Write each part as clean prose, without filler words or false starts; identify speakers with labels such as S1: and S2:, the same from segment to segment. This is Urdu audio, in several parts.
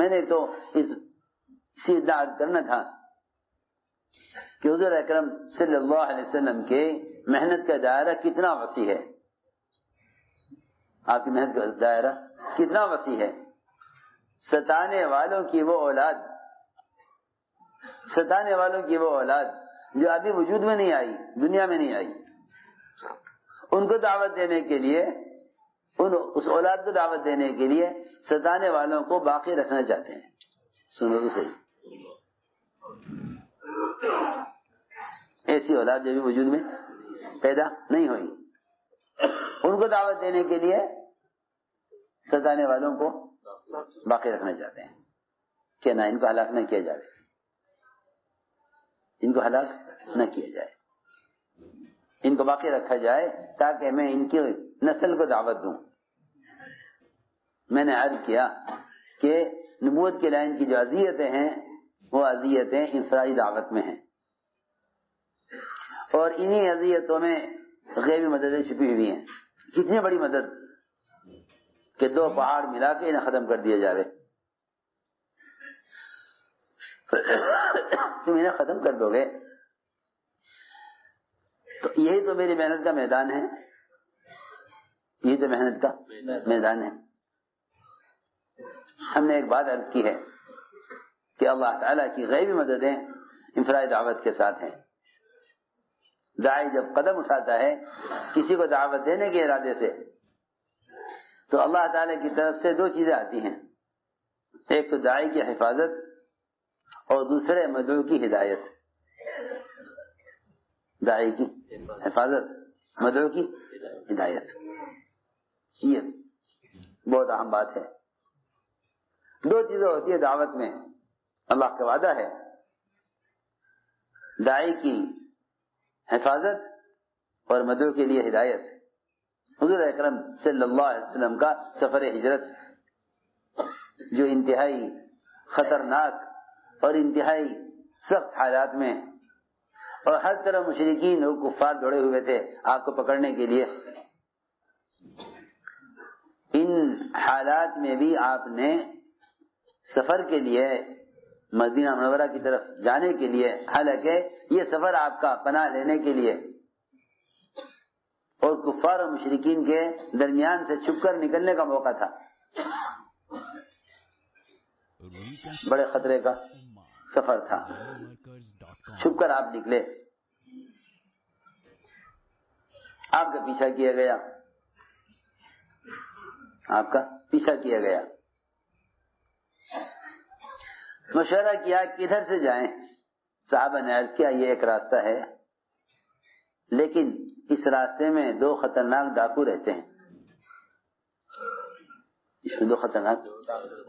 S1: میں نے تو اسی دعوت کرنا تھا کہ حضور اکرم صلی اللہ علیہ وسلم کے محنت کا دائرہ کتنا وسیع ہے، آپ کی محنت کا دائرہ کتنا وسیع ہے. ستانے والوں کی وہ اولاد جو ابھی وجود میں نہیں آئی، دنیا میں نہیں آئی، ان کو دعوت دینے کے لیے، اس اولاد کو دعوت دینے کے لیے ستانے والوں کو باقی رکھنا چاہتے ہیں. سنو تو صحیح، ایسی اولاد جو بھی وجود میں پیدا نہیں ہوئی، ان کو دعوت دینے کے لیے ستانے والوں کو باقی رکھنا چاہتے ہیں کہ نہ ان کو ہلاک نہ کیا جائے، ان کو ہلاک نہ کیا جائے، ان کو باقی رکھا جائے تاکہ میں ان کی نسل کو دعوت دوں. میں نے عرض کیا کہ نبوت کے لائن کی جو اذیتیں ہیں وہ اذیتیں انفرادی دعوت میں ہیں، اور انہی اذیتوں میں غیبی مددیں چھپی ہوئی ہیں. کتنی بڑی مدد کہ 2 پہاڑ ملا کے انہیں ختم کر دیا جائے. تم انہیں ختم کر دو گے تو یہی تو میری محنت کا میدان ہے، یہی تو محنت کا میدان ہے. ہم نے ایک بات عرض کی ہے کہ اللہ تعالیٰ کی غیبی مددیں انفرادی دعوت کے ساتھ ہیں. داعی جب قدم اٹھاتا ہے کسی کو دعوت دینے کے ارادے سے تو اللہ تعالیٰ کی طرف سے 2 چیزیں آتی ہیں، ایک تو داعی کی حفاظت اور دوسرے مدعو کی ہدایت. داعی کی حفاظت، مدعو کی ہدایت، یہ بہت اہم بات ہے. 2 چیزیں ہوتی ہیں دعوت میں. اللہ کا وعدہ ہے داعی کی حفاظت اور مدعو کے لیے ہدایت. حضور اکرم صلی اللہ علیہ وسلم کا سفر ہجرت جو انتہائی خطرناک اور انتہائی سخت حالات میں، اور ہر طرح مشرکین اور کفار دوڑے ہوئے تھے آپ کو پکڑنے کے لیے، ان حالات میں بھی آپ نے سفر کے لیے مدینہ منورہ کی طرف جانے کے لیے، حالانکہ یہ سفر آپ کا پناہ لینے کے لیے اور کفار اور مشرکین کے درمیان سے چھپ کر نکلنے کا موقع تھا، بڑے خطرے کا سفر تھا، چھپ کر آپ نکلے، آپ کا پیچھا کیا گیا، آپ کا پیچھا کیا گیا. مشورہ کیا کدھر سے جائیں. صحابہ نے عرض کیا یہ ایک راستہ ہے لیکن اس راستے میں 2 خطرناک ڈاکو رہتے ہیں، اس میں 2 خطرناک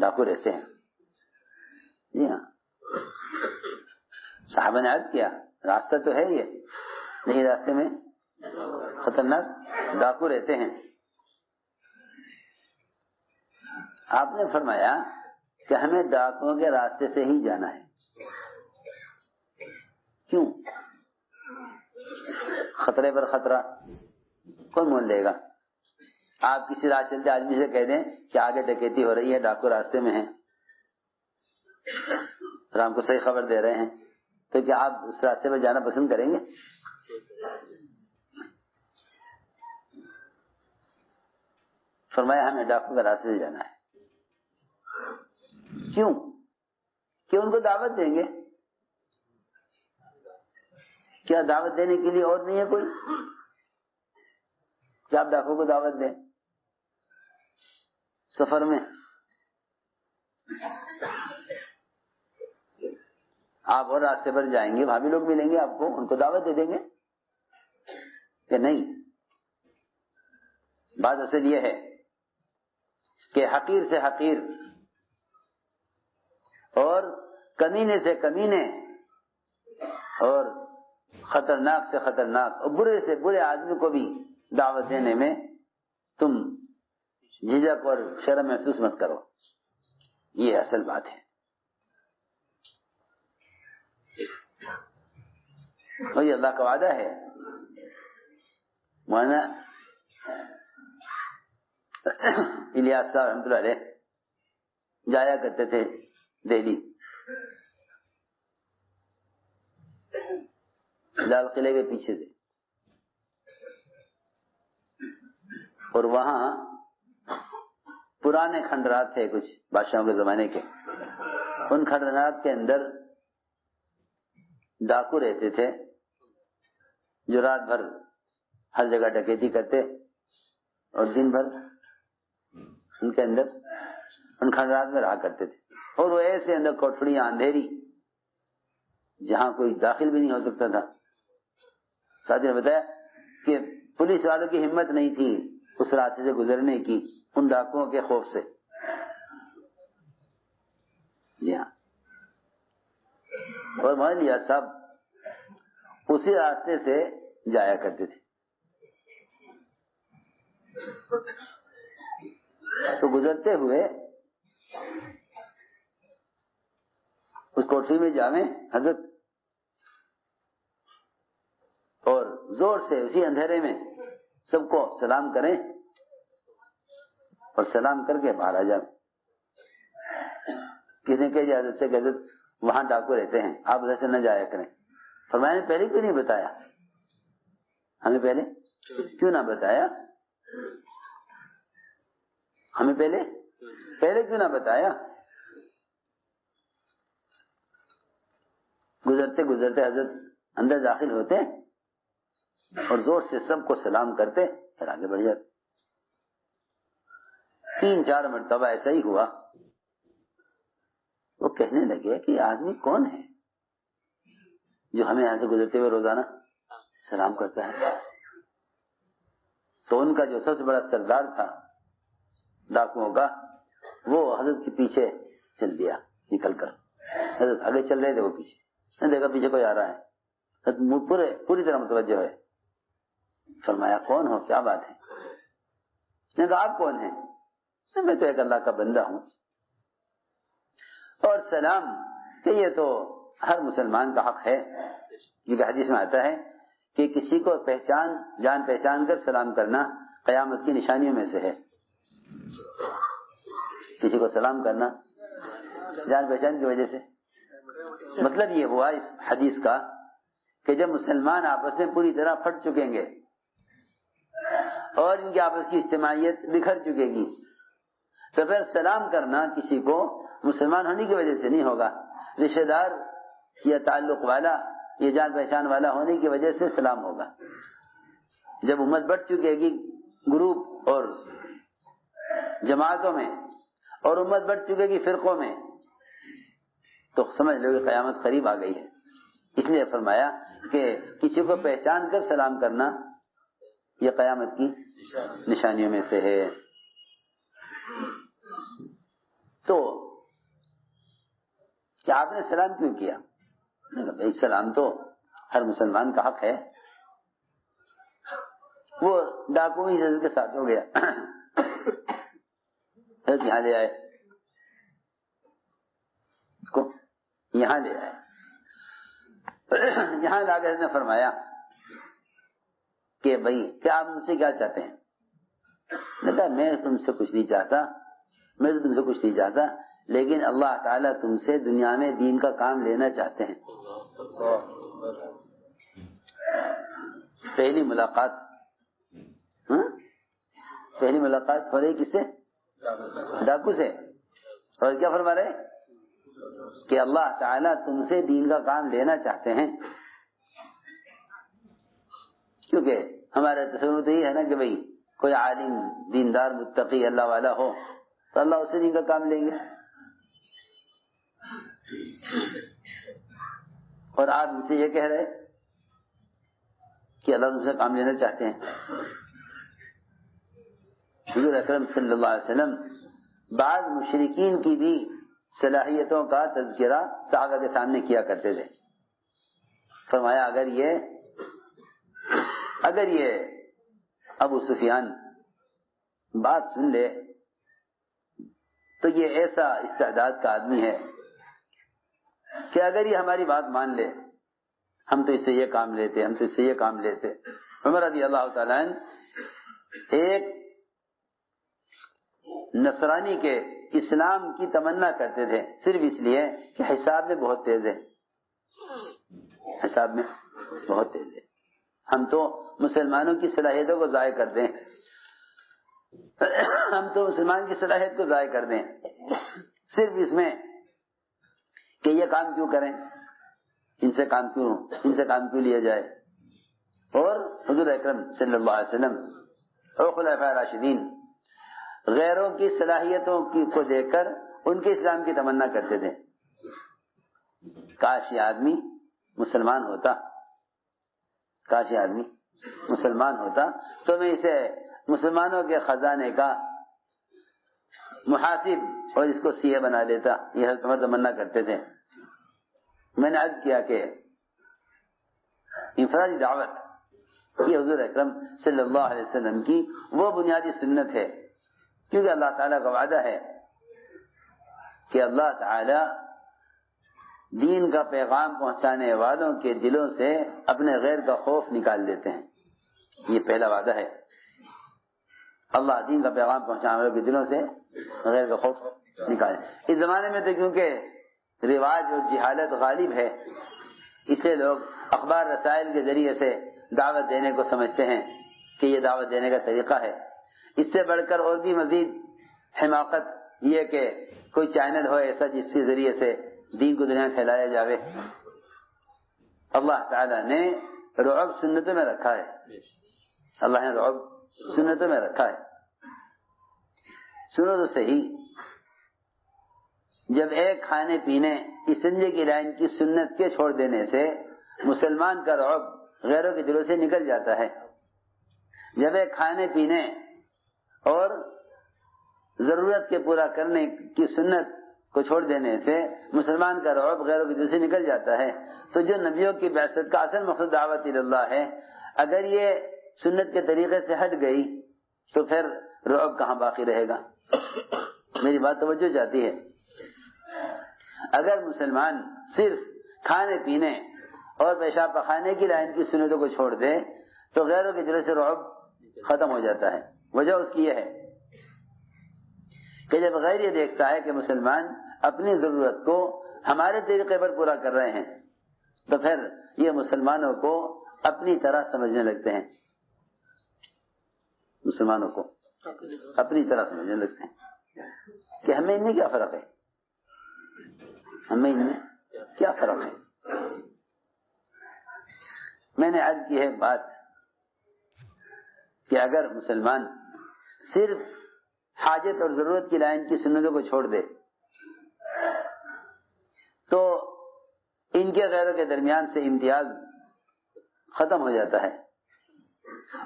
S1: ڈاکو رہتے ہیں. جی ہاں، صحابہ نے عرض کیا راستہ تو ہے یہ لیکن راستے میں خطرناک ڈاکو رہتے ہیں. آپ نے فرمایا کہ ہمیں ڈاکوؤں کے راستے سے ہی جانا ہے. کیوں؟ خطرے پر خطرہ کون مول لے گا؟ آپ کسی راہ چلتے آدمی سے کہہ دیں کہ آگے ڈکیتی ہو رہی ہے، ڈاکو راستے میں ہیں، اور ہم کو صحیح خبر دے رہے ہیں، تو کیا آپ اس راستے پر جانا پسند کریں گے؟ فرمایا ہمیں ڈاکو کے راستے سے جانا ہے. کیوں؟ کہ ان کو دعوت دیں گے. کیا دعوت دینے کے لیے اور نہیں ہے کوئی؟ کیا آپ ڈاکو کو دعوت دیں سفر میں؟ آپ اور راستے پر جائیں گے، وہاں بھی لوگ ملیں گے آپ کو، ان کو دعوت دے دیں گے کہ نہیں؟ بات اصل یہ ہے کہ حقیر سے حقیر اور کمینے سے کمینے اور خطرناک سے خطرناک اور برے سے برے آدمی کو بھی دعوت دینے میں تم جھجک اور شرم محسوس مت کرو. یہ اصل بات ہے. اور یہ اللہ کا وعدہ ہے. مولانا الیاس صاحب رحمۃ اللہ علیہ جایا کرتے تھے دہلی، لال قلعے کے پیچھے سے، اور وہاں پرانے کھنڈرات تھے کچھ بادشاہوں کے زمانے کے، ان کھنڈرات کے اندر ڈاکو رہتے تھے جو رات بھر ہر جگہ ڈکیتی کرتے اور دن بھر ان کے اندر ان کھنڈرات میں رہا کرتے تھے، اور وہ ایسے اندر کوٹھڑیاں اندھیری جہاں کوئی داخل بھی نہیں ہو سکتا تھا۔ ساتھی نے بتایا کہ پولیس والوں کی ہمت نہیں تھی اس راستے سے گزرنے کی ان ڈاکوؤں کے خوف سے۔ جی ہاں، اور مولوی صاحب اسی راستے سے جایا کرتے تھے، تو گزرتے ہوئے اس کوٹھی میں جاویں حضرت، اور زور سے اسی اندھیرے میں سب کو سلام کریں اور سلام کر کے باہر آ جائیں۔ کسی نے کہا حضرت سے کہ حضرت وہاں ڈاکو رہتے ہیں، آپ ادھر سے نہ جایا کریں۔ فرمایا پہلے کیوں نہیں بتایا؟ ہمیں پہلے کیوں نہ بتایا؟ ہمیں پہلے کیوں نہ بتایا؟ گزرتے گزرتے حضرت اندر داخل ہوتے اور زور سے سب کو سلام کرتے پھر آگے بڑھ جاتے۔ 3-4 مرتبہ ایسا ہی ہوا۔ وہ کہنے لگے کہ آدمی کون ہے جو ہمیں یہاں سے گزرتے ہوئے روزانہ سلام کرتا ہے؟ تو ان کا جو سب سے بڑا سردار تھا ڈاکوؤں کا، وہ حضرت کے پیچھے چل دیا نکل کر۔ حضرت آگے چل رہے تھے، وہ پیچھے دیکھا پیچھے کوئی آ رہا ہے، حضرت پوری طرح متوجہ ہے۔ فرمایا کون ہو، کیا بات ہے؟ اس نے کہا آپ کون ہیں؟ میں تو ایک اللہ کا بندہ ہوں۔ اور سلام کہ یہ تو ہر مسلمان کا حق ہے، کیونکہ حدیث میں آتا ہے کہ کسی کو جان پہچان کر سلام کرنا قیامت کی نشانیوں میں سے ہے۔ کسی کو سلام کرنا جان پہچان کی وجہ سے، مطلب یہ ہوا اس حدیث کا کہ جب مسلمان آپس میں پوری طرح پھٹ چکیں گے اور ان کی آپس کی اجتماعیت بکھر چکے گی، تو پھر سلام کرنا کسی کو مسلمان ہونے کی وجہ سے نہیں ہوگا، رشتہ دار یا تعلق والا یا جان پہچان والا ہونے کی وجہ سے سلام ہوگا۔ جب امت بٹ چکے گی گروپ اور جماعتوں میں، اور امت بٹ چکے گی فرقوں میں، تو سمجھ لو کہ قیامت قریب آ گئی ہے۔ اس لیے فرمایا کہ کسی کو پہچان کر سلام کرنا یہ قیامت کی نشانیوں میں سے ہے۔ تو کیا آپ نے سلام کیوں کیا؟ بھائی سلام تو ہر مسلمان کا حق ہے۔ وہ ڈاکو ہی حضرت کے ساتھ ہو گیا، حضرت یہاں لے آئے، اس کو یہاں لے آئے، یہاں لا کر نے فرمایا کہ بھائی کیا آپ مجھ سے کیا چاہتے ہیں؟ میں تم سے کچھ نہیں چاہتا، میں تو تم سے کچھ نہیں چاہتا، لیکن اللہ تعالیٰ تم سے دنیا میں دین کا کام لینا چاہتے ہیں۔ پہلی ملاقات ہو رہی کس سے؟ ڈاکو سے۔ اور کیا فرما رہے کہ اللہ تعالیٰ تم سے دین کا کام لینا چاہتے ہیں، کیونکہ ہمارا تصور تو یہ ہے نا کہ بھائی کوئی عالم دیندار متقی اللہ والا ہو تو اللہ اسے دین کا کام لیں گے، اور آپ ان سے یہ کہہ رہے کہ اللہ تم سے کام لینا چاہتے ہیں۔ حضور اکرم صلی اللہ علیہ وسلم بعض مشرکین کی بھی صلاحیتوں کا تذکرہ صحابہ کے سامنے کیا کرتے تھے۔ فرمایا اگر یہ ابو سفیان بات سن لے تو یہ ایسا استعداد کا آدمی ہے کہ اگر یہ ہماری بات مان لے ہم تو اس سے یہ کام لیتے، ہم تو اس سے یہ کام لیتے۔ عمر رضی اللہ تعالیٰ عنہ ایک نصرانی کے اسلام کی تمنا کرتے تھے صرف اس لیے کہ حساب میں بہت تیز ہے، حساب میں بہت تیز ہے، ہم تو مسلمانوں کی صلاحیتوں کو ضائع کر دیں، ہم تو مسلمان کی صلاحیت کو ضائع کر دیں صرف اس میں کہ یہ کام کیوں کریں، ان سے کام کیوں لیا جائے۔ اور حضور اکرم صلی اللہ علیہ وسلم اور خلفائے راشدین غیروں کی صلاحیتوں کو دیکھ کر ان کے اسلام کی تمنا کرتے تھے، کاش یہ آدمی مسلمان ہوتا، کاش یہ آدمی مسلمان ہوتا تو میں اسے مسلمانوں کے خزانے کا محاسب اور اس کو سی اے بنا دیتا، یہ تمنا کرتے تھے۔ میں نے عرض کیا کہ انفرادی دعوت یہ حضور اکرم صلی اللہ علیہ وسلم کی وہ بنیادی سنت ہے، کیونکہ اللہ تعالیٰ کا وعدہ ہے کہ اللہ تعالیٰ دین کا پیغام پہنچانے والوں کے دلوں سے اپنے غیر کا خوف نکال دیتے ہیں، یہ پہلا وعدہ ہے۔ اللہ دین کا پیغام پہنچانے والوں کے دلوں سے غیر کا خوف نکالے۔ اس زمانے میں تو کیونکہ رواج اور جہالت غالب ہے، اسے لوگ اخبار رسائل کے ذریعے سے دعوت دینے کو سمجھتے ہیں کہ یہ دعوت دینے کا طریقہ ہے۔ اس سے بڑھ کر اور بھی مزید حماقت یہ کہ کوئی چینل ہو ایسا جس کے ذریعے سے دین کو دنیا میں پھیلایا جاوے۔ اللہ تعالیٰ نے رعب سنتوں میں رکھا ہے، اللہ نے رعب سنتوں میں رکھا ہے۔ سنو تو صحیح، جب ایک کھانے پینے استنجے کی لائن کی سنت کے چھوڑ دینے سے مسلمان کا رعب غیروں کے دلوں سے نکل جاتا ہے، جب ایک کھانے پینے اور ضرورت کے پورا کرنے کی سنت کو چھوڑ دینے سے مسلمان کا رعب غیروں کے دل سے نکل جاتا ہے، تو جو نبیوں کی بعثت کا اصل مقصد دعوت اللہ ہے، اگر یہ سنت کے طریقے سے ہٹ گئی تو پھر رعب کہاں باقی رہے گا؟ میری بات توجہ چاہتی ہے۔ اگر مسلمان صرف کھانے پینے اور پیشاب پخانے کی لائن کی سنتوں کو چھوڑ دے تو غیروں کے دل سے رعب ختم ہو جاتا ہے۔ وجہ اس کی یہ ہے کہ جب غیر یہ دیکھتا ہے کہ مسلمان اپنی ضرورت کو ہمارے طریقے پر پورا کر رہے ہیں تو پھر یہ مسلمانوں کو اپنی طرح سمجھنے لگتے ہیں، مسلمانوں کو اپنی طرح سمجھنے لگتے ہیں کہ ہمیں ان میں کیا فرق ہے، ہمیں ان میں کیا فرق ہے۔ میں نے عرض کی ہے بات کہ اگر مسلمان صرف حاجت اور ضرورت کی لائن کی سنتوں کو چھوڑ دے تو ان کے غیروں کے درمیان سے امتیاز ختم ہو جاتا ہے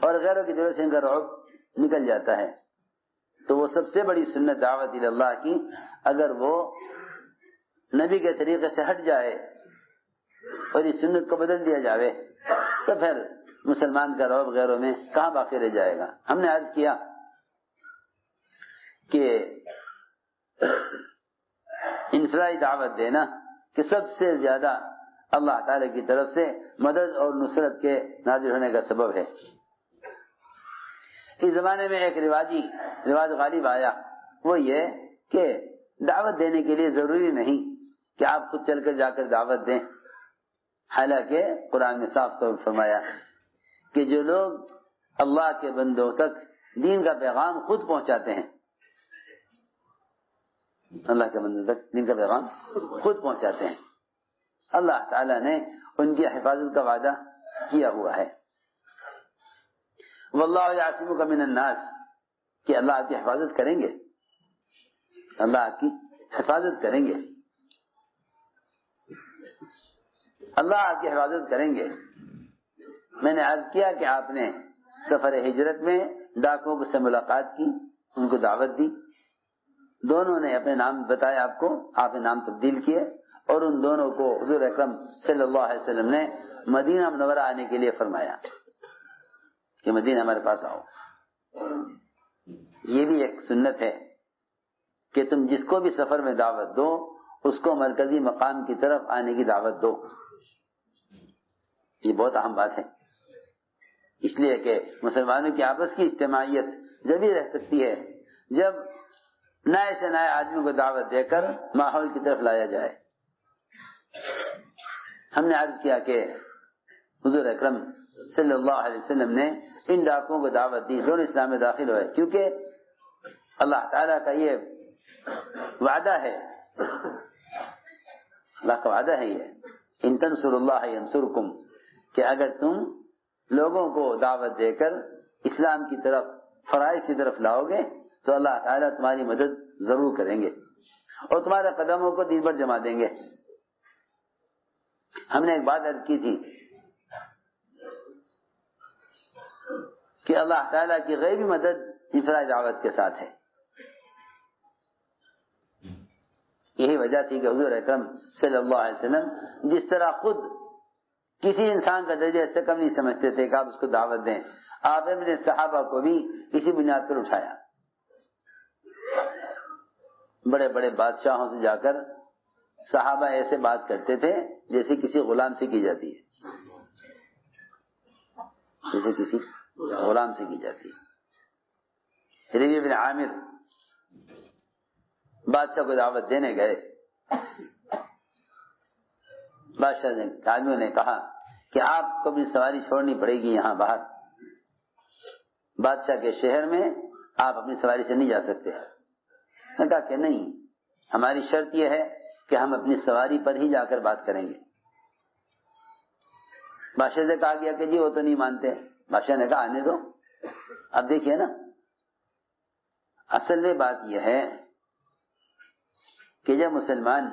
S1: اور غیروں کی دلوں سے ان کا رعب نکل جاتا ہے۔ تو وہ سب سے بڑی سنت دعوت اللہ کی اگر وہ نبی کے طریقے سے ہٹ جائے اور اس سنت کو بدل دیا جاوے تو پھر مسلمان کا رعب غیروں میں کہاں باقی رہ جائے گا۔ ہم نے عرض کیا کہ انفرادی دعوت دینا کہ سب سے زیادہ اللہ تعالی کی طرف سے مدد اور نصرت کے نازل ہونے کا سبب ہے۔ اس زمانے میں ایک رواج غالب آیا، وہ یہ کہ دعوت دینے کے لیے ضروری نہیں کہ آپ خود چل کر جا کر دعوت دیں، حالانکہ قرآن نے صاف طور پر فرمایا کہ جو لوگ اللہ کے بندوں تک دین کا پیغام خود پہنچاتے ہیں، اللہ کے بندوں تک دین کا پیغام خود پہنچاتے ہیں، اللہ تعالیٰ نے ان کی حفاظت کا وعدہ کیا ہوا ہے۔ واللہ یعصمک من الناس، کہ اللہ آپ کی حفاظت کریں گے، اللہ آپ کی حفاظت کریں گے، اللہ آپ کی حفاظت کریں گے۔ میں نے عرض کیا کہ آپ نے سفر ہجرت میں ڈاکوؤں سے ملاقات کی، ان کو دعوت دی، دونوں نے اپنے نام بتائے آپ کو، آپ نے نام تبدیل کیے اور ان دونوں کو حضور اکرم صلی اللہ علیہ وسلم نے مدینہ منورہ آنے کے لیے فرمایا کہ مدینہ ہمارے پاس آؤ۔ یہ بھی ایک سنت ہے کہ تم جس کو بھی سفر میں دعوت دو اس کو مرکزی مقام کی طرف آنے کی دعوت دو، یہ بہت اہم بات ہے، اس لیے کہ مسلمانوں کی آپس کی اجتماعیت جبھی رہ سکتی ہے جب نئے سے نئے آدمی کو دعوت دے کر ماحول کی طرف لایا جائے۔ ہم نے عرض کیا کہ حضور اکرم صلی اللہ علیہ وسلم نے ان ڈاکوؤں کو دعوت دی، دونوں اسلام میں داخل ہوئے، کیونکہ اللہ تعالیٰ کا یہ وعدہ ہے، اللہ کا وعدہ ہے یہ ان تنصروا اللہ ینصرکم، کہ اگر تم لوگوں کو دعوت دے کر اسلام کی طرف، فرائض کی طرف لاؤ گے تو اللہ تعالیٰ تمہاری مدد ضرور کریں گے اور تمہارے قدموں کو دین پر جما دیں گے۔ ہم نے ایک بات عرض کی تھی کہ اللہ تعالیٰ کی غیبی مدد انفراد دعوت کے ساتھ ہے۔ یہی وجہ تھی کہ حضور اکرم صلی اللہ علیہ وسلم جس طرح خود کسی انسان کا درجہ اس سے کم نہیں سمجھتے تھے کہ آپ اس کو دعوت دیں، آپ نے صحابہ کو بھی اسی بنیاد پر اٹھایا۔ بڑے بڑے بادشاہوں سے جا کر صحابہ ایسے بات کرتے تھے جیسے کسی غلام سے کی جاتی ہے، جیسے کسی غلام سے کی جاتی ہے۔ ربیع بن عامر بادشاہ کو دعوت دینے گئے، بادشاہ نے آدمیوں نے کہا کہ آپ کو بھی سواری چھوڑنی پڑے گی یہاں باہر، بادشاہ کے شہر میں آپ اپنی سواری سے نہیں جا سکتے۔ نے کہا کہ نہیں، ہماری شرط یہ ہے کہ ہم اپنی سواری پر ہی جا کر بات کریں گے۔ بادشاہ سے کہا گیا کہ جی وہ تو نہیں مانتے۔ بادشاہ نے کہا آنے دو۔ اب دیکھیے نا، اصل میں بات یہ ہے کہ جب مسلمان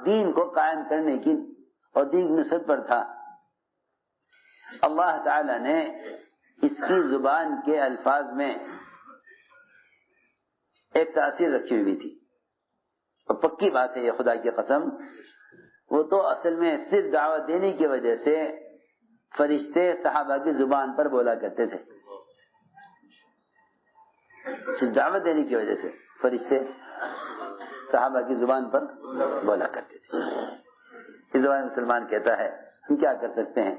S1: دین کو قائم کرنے کی اور دین کی نصرت پر تھا، اللہ تعالی نے اس کی زبان کے الفاظ میں ایک تاثیر رکھی ہوئی تھی، اور پکی بات ہے یہ، خدا کی قسم، وہ تو اصل میں صرف دعوت دینے کی وجہ سے فرشتے صحابہ کی زبان پر بولا کرتے تھے، صرف دعوت دینے کی وجہ سے فرشتے صحابہ کی زبان پر بولا کرتے تھے۔ اس زبان مسلمان کہتا ہے ہم کیا کر سکتے ہیں؟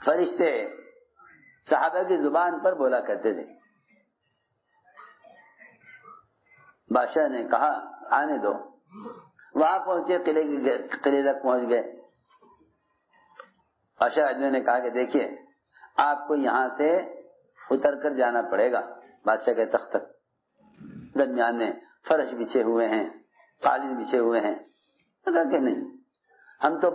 S1: فرشتے صحابہ کی زبان پر بولا کرتے تھے۔ بادشاہ نے کہا آنے دو۔ وہاں پہنچے، قلعے تک پہنچ گئے۔ بادشاہ آدمی نے کہا کہ دیکھیے آپ کو یہاں سے اتر کر جانا پڑے گا بادشاہ کے تخت تک، درمیان میں فرش بچھے ہوئے ہیں، قالین بچھے ہوئے ہیں۔ کہا کہ نہیں، ہم تو